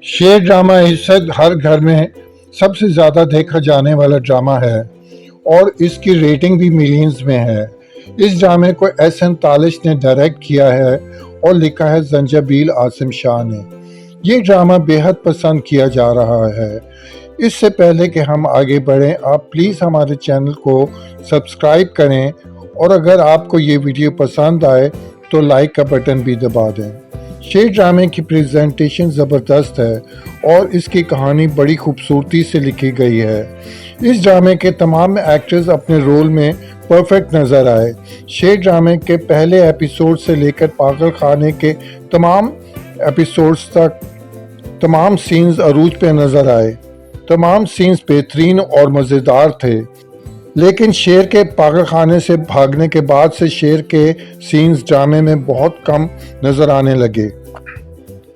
शेर ड्रामा इस वक्त हर घर में सबसे ज़्यादा देखा जाने वाला ड्रामा है और इसकी रेटिंग भी मिलियंस में है। इस ड्रामे को एहसन तालिश ने डायरेक्ट किया है और लिखा है ज़ंजाबील आसिम शाह ने। ये ड्रामा बेहद पसंद किया जा रहा है। इससे पहले कि हम आगे बढ़ें, आप प्लीज़ हमारे चैनल को सब्सक्राइब करें और अगर आपको ये वीडियो पसंद आए तो लाइक का बटन भी दबा दें। शेर ड्रामे की प्रेजेंटेशन ज़बरदस्त है और इसकी कहानी बड़ी खूबसूरती से लिखी गई है। इस ड्रामे के तमाम एक्टर्स अपने रोल में परफेक्ट नज़र आए। शेर ड्रामे के पहले एपिसोड से लेकर पागल खाने के तमाम एपिसोड्स तक तमाम सीन्स अरूज पे नज़र आए। तमाम सीन्स बेहतरीन और मज़ेदार थे, लेकिन शेर के पागल खाने से भागने के बाद से शेर के सीन्स ड्रामे में बहुत कम नज़र आने लगे।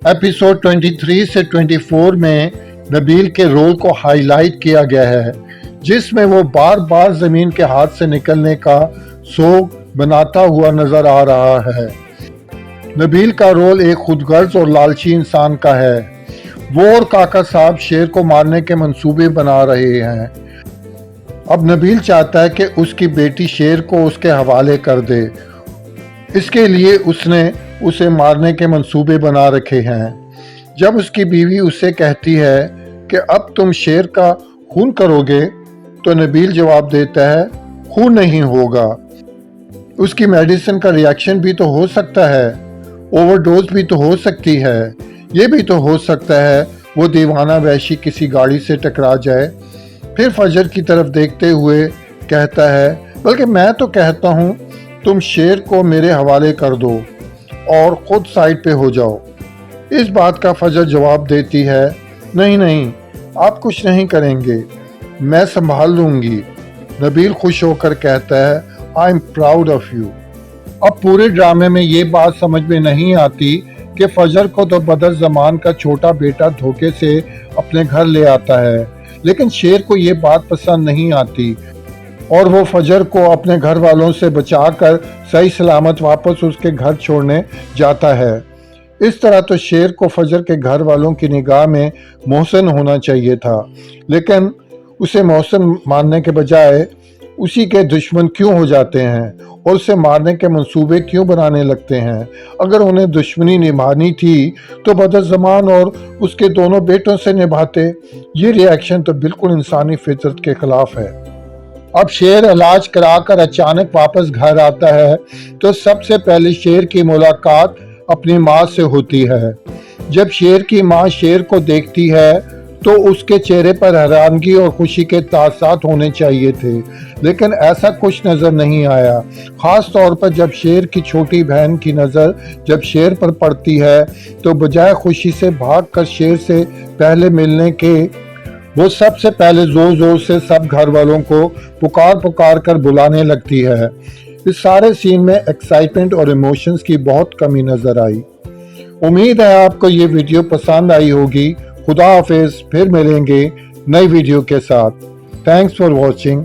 एपिसोड 23 से 24 में नबील के रोल को हाईलाइट किया गया है, जिसमें वो बार बार ज़मीन के हाथ से निकलने का सोग बनाता हुआ नज़र आ रहा है। नबील का रोल एक खुदगर्ज और लालची इंसान का है। वो और काका साहब शेर को मारने के मंसूबे बना रहे हैं। अब नबील चाहता है कि उसकी बेटी शेर को उसके हवाले कर दे। इसके लिए उसने उसे मारने के मंसूबे बना रखे हैं। जब उसकी बीवी उससे कहती है कि अब तुम शेर का खून करोगे, तो नबील जवाब देता है खून नहीं होगा। उसकी मेडिसिन का रिएक्शन भी तो हो सकता है, ओवरडोज भी तो हो सकती है, ये भी तो हो सकता है वो दीवाना वैशी किसी गाड़ी से टकरा जाए। फिर फजर की तरफ देखते हुए कहता है, बल्कि मैं तो कहता हूँ तुम शेर को मेरे हवाले कर दो और खुद साइड पे हो जाओ। इस बात का फजर जवाब देती है, नहीं नहीं, आप कुछ नहीं करेंगे, मैं संभाल लूँगी। नबील खुश होकर कहता है, I am proud of you. अब पूरे ड्रामे में ये बात समझ में नहीं आती कि फजर को तो बदर जमान का छोटा बेटा धोखे से अपने घर ले आता है, लेकिन शेर को ये बात पसंद नहीं आती और वो फजर को अपने घर वालों से बचाकर सही सलामत वापस उसके घर छोड़ने जाता है। इस तरह तो शेर को फजर के घर वालों की निगाह में मोहसिन होना चाहिए था, लेकिन उसे मोहसिन मानने के बजाय उसी के दुश्मन क्यों हो जाते हैं और उसे मारने के मंसूबे क्यों बनाने लगते हैं। अगर उन्हें दुश्मनी निभानी थी तो बदर ज़मान और उसके दोनों बेटों से निभाते। ये रिएक्शन तो बिल्कुल इंसानी फितरत के खिलाफ है। अब शेर इलाज कराकर अचानक वापस घर आता है तो सबसे पहले शेर की मुलाकात अपनी माँ से होती है। जब शेर की माँ शेर को देखती है तो उसके चेहरे पर हैरानगी और खुशी के तासरात होने चाहिए थे, लेकिन ऐसा कुछ नज़र नहीं आया। ख़ास तौर पर जब शेर की छोटी बहन की नज़र जब शेर पर पड़ती है तो बजाय खुशी से भागकर शेर से पहले मिलने के वो सबसे पहले ज़ोर ज़ोर से सब घर वालों को पुकार पुकार कर बुलाने लगती है। इस सारे सीन में एक्साइटमेंट और इमोशंस की बहुत कमी नज़र आई। उम्मीद है आपको ये वीडियो पसंद आई होगी। खुदा हाफिज़, फिर मिलेंगे नई वीडियो के साथ। Thanks for watching.